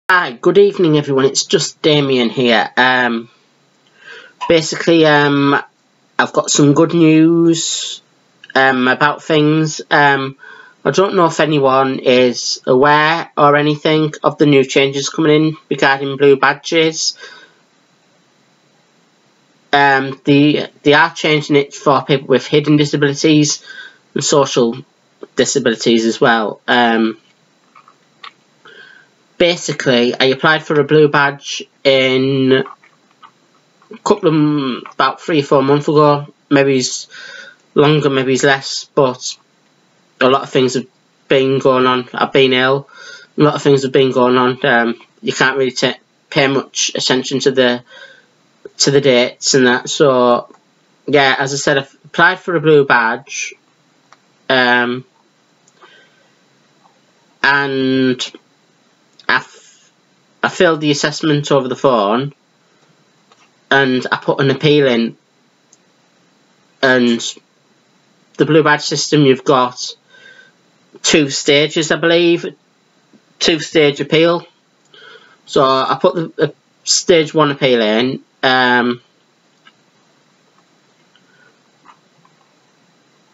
Hi, good evening everyone, it's just Damien here. Basically, I've got some good news about things. I don't know if anyone is aware or anything of the new changes coming in regarding blue badges. They are changing it for people with hidden disabilities and social disabilities as well. Basically, I applied for a blue badge in about 3 or 4 months ago. Maybe it's longer, maybe it's less, but a lot of things have been going on. I've been ill. A lot of things have been going on. You can't really pay much attention to the dates and that. So, yeah, as I said, I've applied for a blue badge, and I filled the assessment over the phone, and I put an appeal in. And the blue badge system, you've got 2 stages, I believe, 2-stage appeal. So I put the stage 1 appeal in.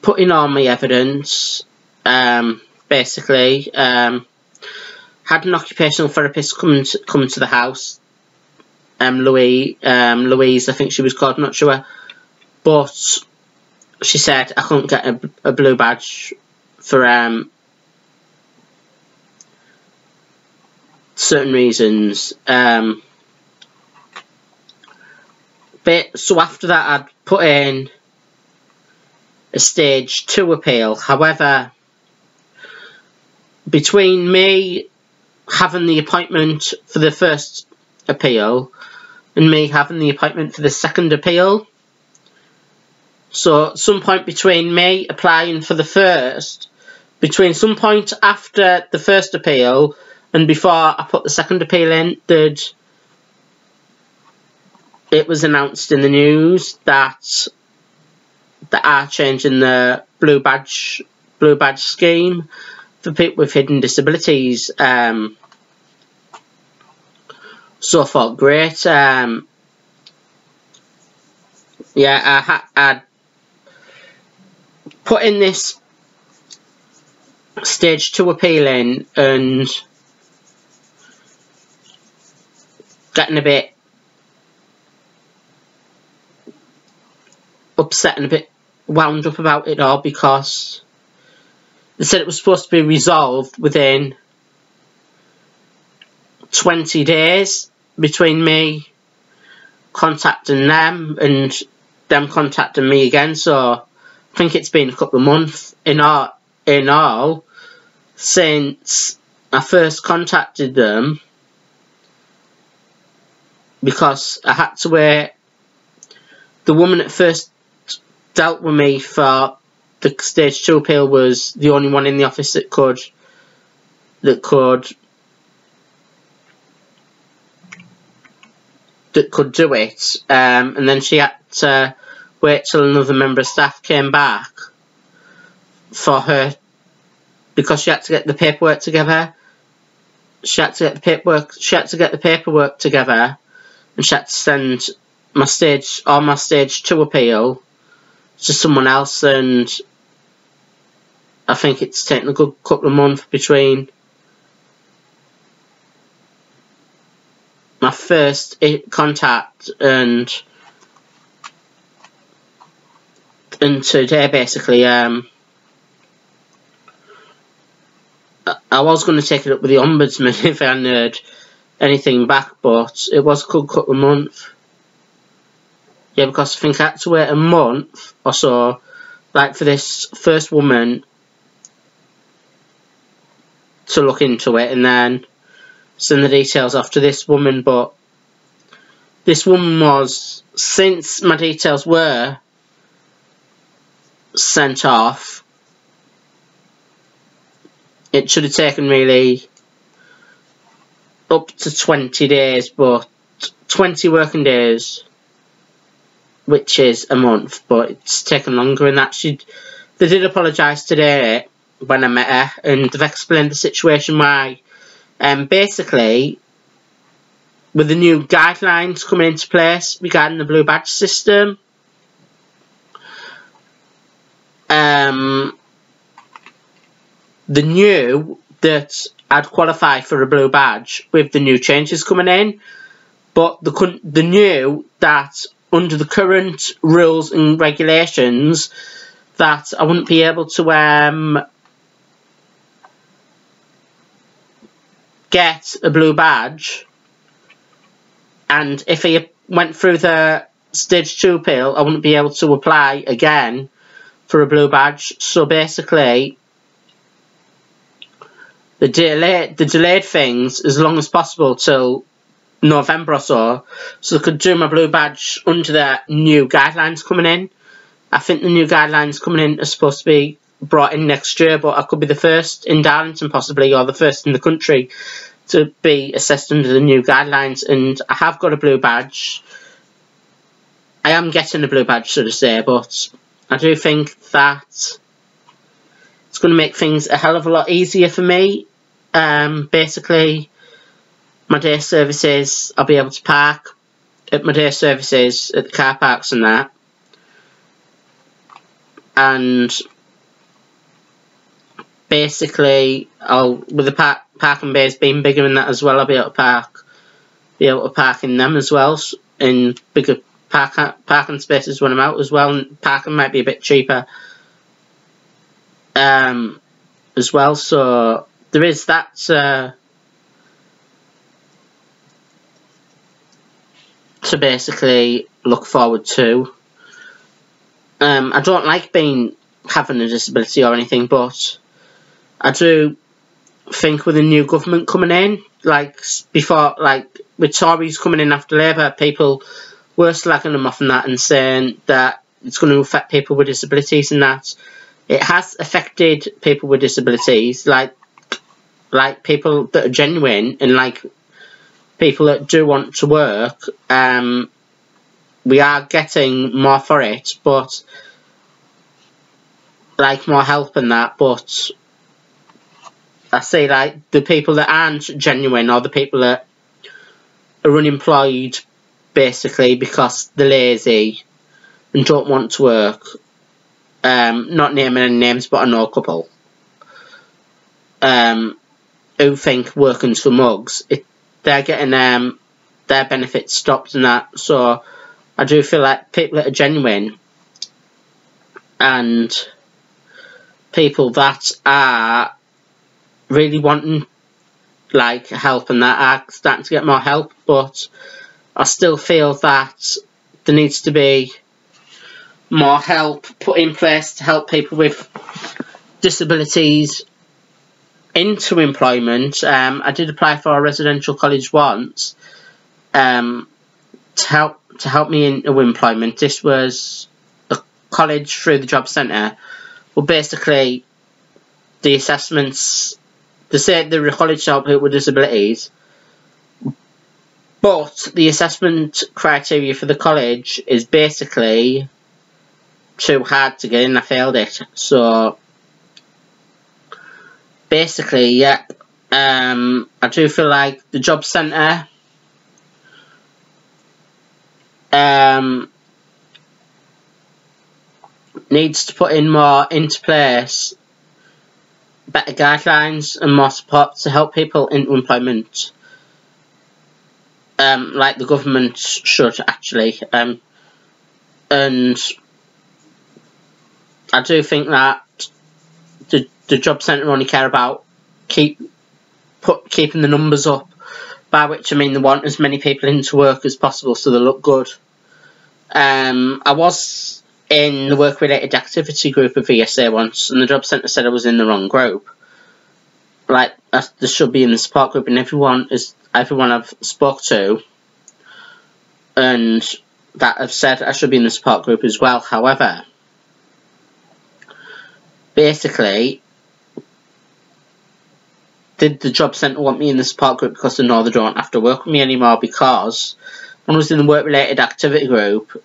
Put in all my evidence. Basically, had an occupational therapist come to the house. Louise, I think she was called, I'm not sure, but she said I couldn't get a blue badge for certain reasons. So after that, I'd put in a stage 2 appeal. However, between me having the appointment for the first appeal and me having the appointment for the second appeal, so at some point between me applying for the first, between some point after the first appeal and before I put the second appeal in, it was announced in the news that they are changing the blue badge scheme for people with hidden disabilities. So I thought, great. Yeah, I'd put in this stage 2 appeal in and getting a bit upset and a bit wound up about it all, because they said it was supposed to be resolved within 20 days between me contacting them and them contacting me again. So I think it's been a couple of months in all since I first contacted them, because I had to wait. The woman that first dealt with me for the stage 2 appeal was the only one in the office that could do it, and then she had to wait till another member of staff came back for her, because she had to get the paperwork together. She had to get the paperwork together, and she had to send my stage 2 appeal to someone else, and I think it's taken a good couple of months between my first contact and today. Basically, I was going to take it up with the Ombudsman if I hadn't heard anything back, but it was a good couple of months. Yeah, because I think I had to wait a month or so, like, for this first woman to look into it and then send the details off to this woman. But this woman was, since my details were sent off, it should have taken really up to 20 days, but 20 working days, which is a month, but it's taken longer than that. They did apologise today when I met her, and they've explained the situation why. Basically, with the new guidelines coming into place regarding the blue badge system, they knew that I'd qualify for a blue badge with the new changes coming in, but they knew that under the current rules and regulations that I wouldn't be able to get a blue badge, and if I went through the stage 2 appeal, I wouldn't be able to apply again for a blue badge. So basically, they delayed things as long as possible till November or so I could do my blue badge under the new guidelines coming in. I think the new guidelines coming in are supposed to be brought in next year, but I could be the first in Darlington possibly, or the first in the country to be assessed under the new guidelines, and I have got a blue badge. I am getting a blue badge, so to say, but I do think that it's going to make things a hell of a lot easier for me. Basically, my day services, I'll be able to park at my day services at the car parks and that. And basically, with the parking bays being bigger and that as well, I'll be able to park in them as well, in bigger parking spaces when I'm out as well. And parking might be a bit cheaper as well. So there is that to basically look forward to. I don't like having a disability or anything, but I do think with the new government coming in, like before, like with Tories coming in after Labour, people were slagging them off and that and saying that it's going to affect people with disabilities and that. It has affected people with disabilities, like people that are genuine and like people that do want to work. We are getting more for it, but like more help and that, but I say like the people that aren't genuine, or the people that are unemployed basically because they're lazy and don't want to work, not naming any names, but I know a couple who think working's for mugs. They're getting their benefits stopped and that. So I do feel like people that are genuine and people that are really wanting like help and that are starting to get more help, but I still feel that there needs to be more help put in place to help people with disabilities into employment. I did apply for a residential college once to help me into employment. This was a college through the job centre. Well, basically, the assessments, they say they're a college to help people with disabilities, but the assessment criteria for the college is basically too hard to get in. I failed it. So basically, yeah, I do feel like the job centre needs to put in more into place, better guidelines and more support to help people into employment, like the government should actually. And I do think that the job centre only care about keeping the numbers up, by which I mean they want as many people into work as possible so they look good. I was in the work-related activity group of VSA once, and the job centre said I was in the wrong group. Like, there should be in the support group, and everyone I've spoke to and that have said I should be in the support group as well. However, basically, did the job centre want me in the support group because they know they don't have to work with me anymore? Because when I was in the work-related activity group,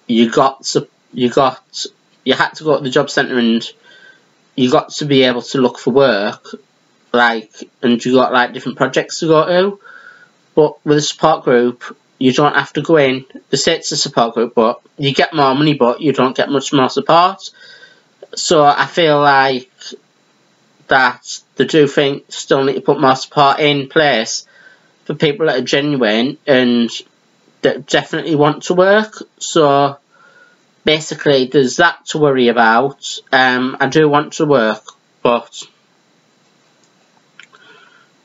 you had to go to the job centre and you got to be able to look for work, like, and you got like different projects to go to. but with a support group, you don't have to go in. They say it's a support group, but you get more money, but you don't get much more support. So I feel like that they do think still need to put more support in place for people that are genuine and that definitely want to work. So basically there's that to worry about. I do want to work, but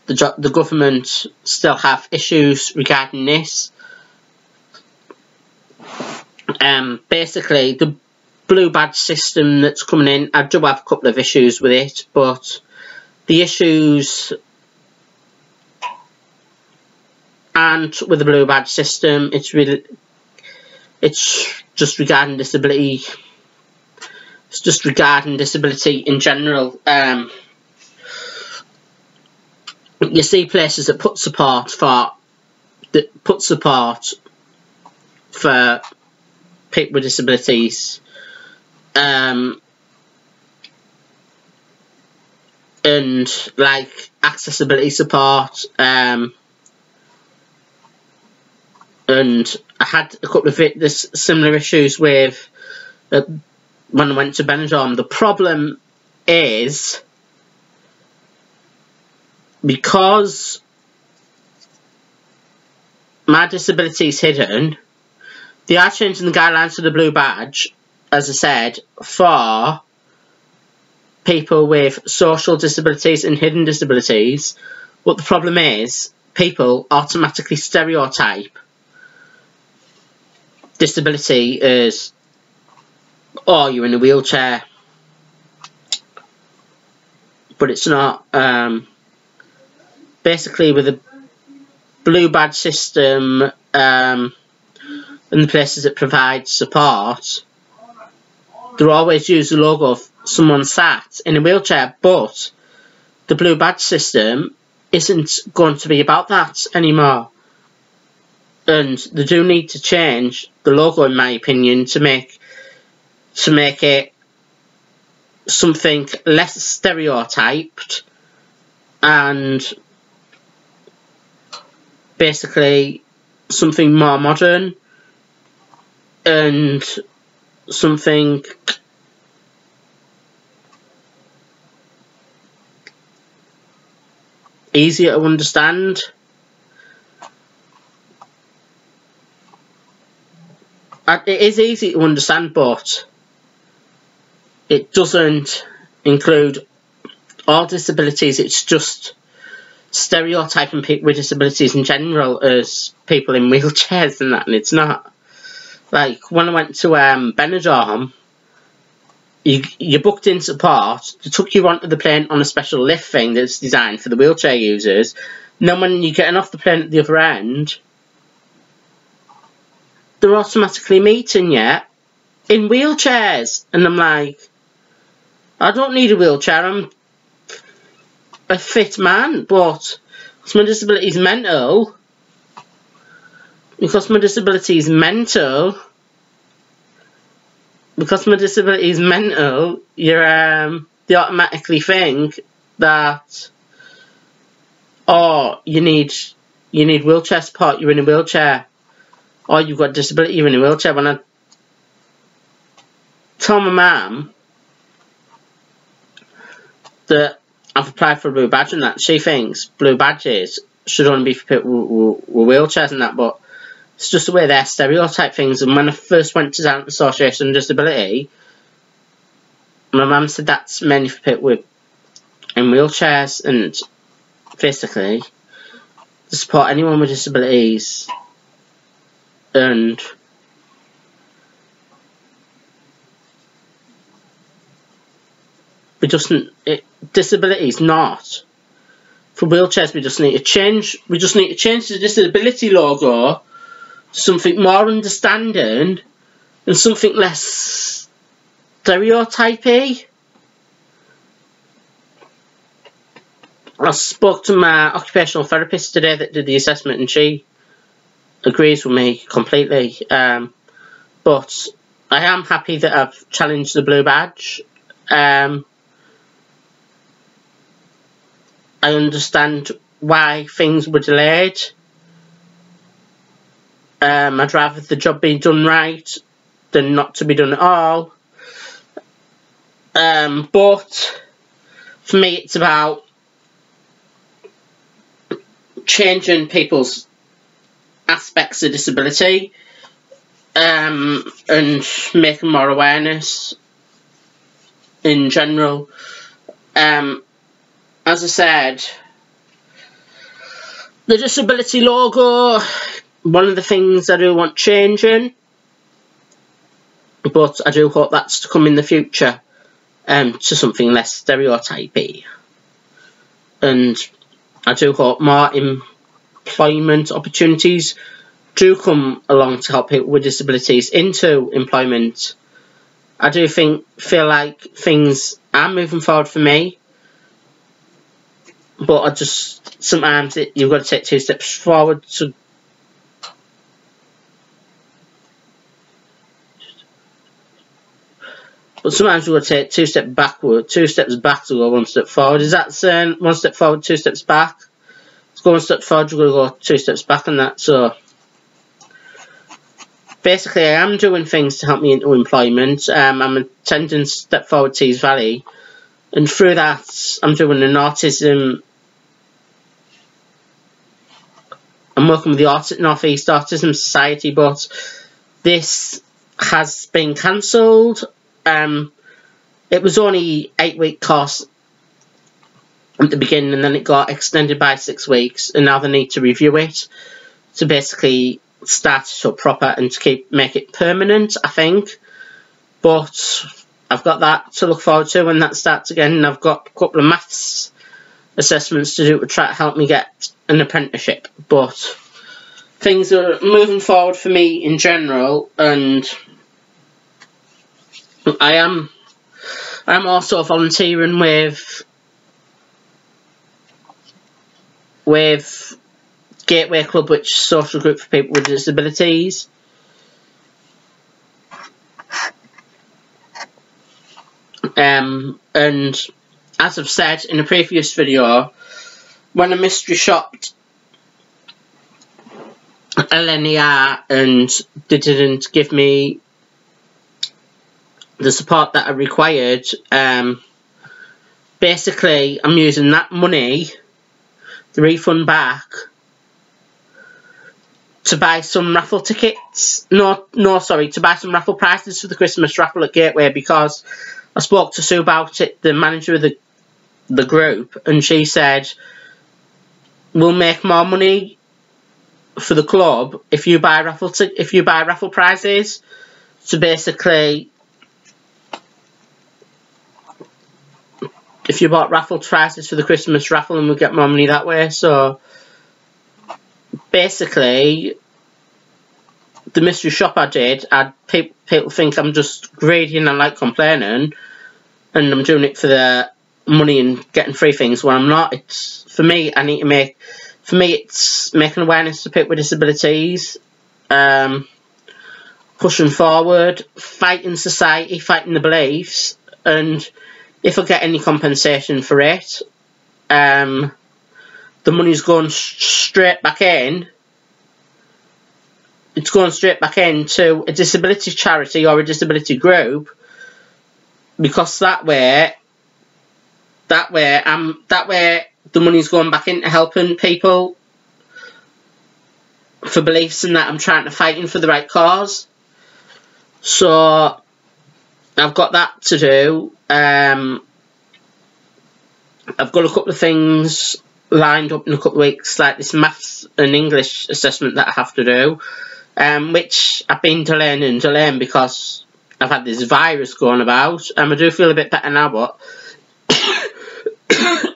the government still have issues regarding this. Basically the blue badge system that's coming in, I do have a couple of issues with it, but the issues aren't with the blue badge system. It's just regarding disability. It's just regarding disability in general. You see places that put support for people with disabilities, and like accessibility support, and I had a couple of similar issues with when I went to Benidorm. The problem is, because my disability is hidden, they are changing the guidelines for the blue badge, as I said, for people with social disabilities and hidden disabilities. But the problem is, people automatically stereotype disability as, oh, you're in a wheelchair. But it's not. Basically, with the blue badge system and the places that provide support, they always use the logo of someone sat in a wheelchair, but the blue badge system isn't going to be about that anymore. And they do need to change the logo, in my opinion, to make it something less stereotyped and basically something more modern and something easier to understand. It is easy to understand, but it doesn't include all disabilities. It's just stereotyping people with disabilities in general as people in wheelchairs and that, and it's not. Like, when I went to Benidorm, you booked in support, they took you onto the plane on a special lift thing that's designed for the wheelchair users, and then when you're getting off the plane at the other end, they're automatically meeting you in wheelchairs. And I'm like, I don't need a wheelchair, I'm a fit man, but because my disability is mental, they automatically think that, oh, you need wheelchair support, you're in a wheelchair, or you've got a disability, you're in a wheelchair. When I tell my mum that I've applied for a blue badge and that, she thinks blue badges should only be for people with wheelchairs and that, but it's just the way they stereotype things. And when I first went to the Association of Disability, my mum said that's mainly for people in wheelchairs, and basically to support anyone with disabilities. And disability is not for wheelchairs. We just need to change the disability logo to something more understanding and something less stereotypy. I spoke to my occupational therapist today that did the assessment, and she agrees with me completely. But I am happy that I've challenged the blue badge. I understand why things were delayed, I'd rather the job be done right than not to be done at all. But for me, it's about changing people's aspects of disability and making more awareness in general. As I said, the disability logo, one of the things I do want changing, but I do hope that's to come in the future, to something less stereotypy. And I do hope more employment opportunities do come along to help people with disabilities into employment. I do feel like things are moving forward for me, but I just, sometimes you've got to take 2 steps forward to but sometimes you've got to take 2 steps backward, 2 steps back to go 1 step forward. Is that saying 1 step forward, 2 steps back? To go 1 step forward, you've got to go 2 steps back and that. So basically, I am doing things to help me into employment. I'm attending Step Forward Tees Valley, and through that, I'm doing an autism. I'm working with the North East Autism Society, but this has been cancelled. It was only 8-week course at the beginning, and then it got extended by 6 weeks, and now they need to review it to basically start it up proper and to make it permanent, I think. But I've got that to look forward to when that starts again, and I've got a couple of maths assessments to do to try to help me get an apprenticeship. But things are moving forward for me in general, and I'm also volunteering with Gateway Club, which is a social group for people with disabilities. And as I've said in a previous video, when I mystery shopped LNER and they didn't give me the support that I required, basically I'm using that money, the refund back, to buy some raffle tickets. To buy some raffle prizes for the Christmas raffle at Gateway, because I spoke to Sue about it, the manager of the group, and she said, we'll make more money for the club if you buy raffle prizes. So basically, if you bought raffle prizes for the Christmas raffle, and we'll get more money that way. So basically, the mystery shop I did, people think I'm just greedy and I like complaining, and I'm doing it for the money and getting free things when I'm not. It's for me. It's making awareness to people with disabilities, pushing forward, fighting society, fighting the beliefs, and if I get any compensation for it, the money's going straight back in. It's going straight back into a disability charity or a disability group, because that way the money's going back into helping people for beliefs and that I'm trying to fight in for the right cause. So I've got that to do. I've got a couple of things lined up in a couple of weeks, like this maths and English assessment that I have to do, which I've been delaying because I've had this virus going about. I do feel a bit better now, but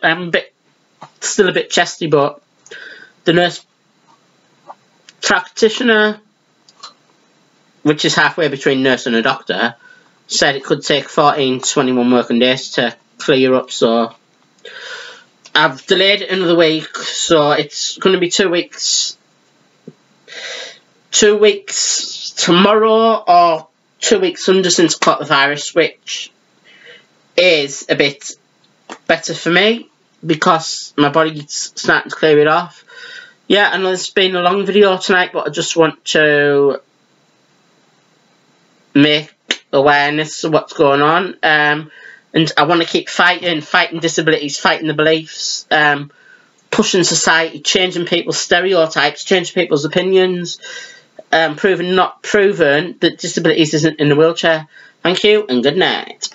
I'm still a bit chesty. But the nurse practitioner, which is halfway between nurse and a doctor, said it could take 14 to 21 working days to clear up, so I've delayed it another week, so it's going to be 2 weeks. 2 weeks tomorrow, or 2 weeks Sunday since I caught the virus, which is a bit better for me because my body's starting to clear it off. Yeah, I know it's been a long video tonight, but I just want to make awareness of what's going on. And I want to keep fighting disabilities, fighting the beliefs, pushing society, changing people's stereotypes, changing people's opinions, proven not proven that disabilities isn't in the wheelchair. Thank you and good night.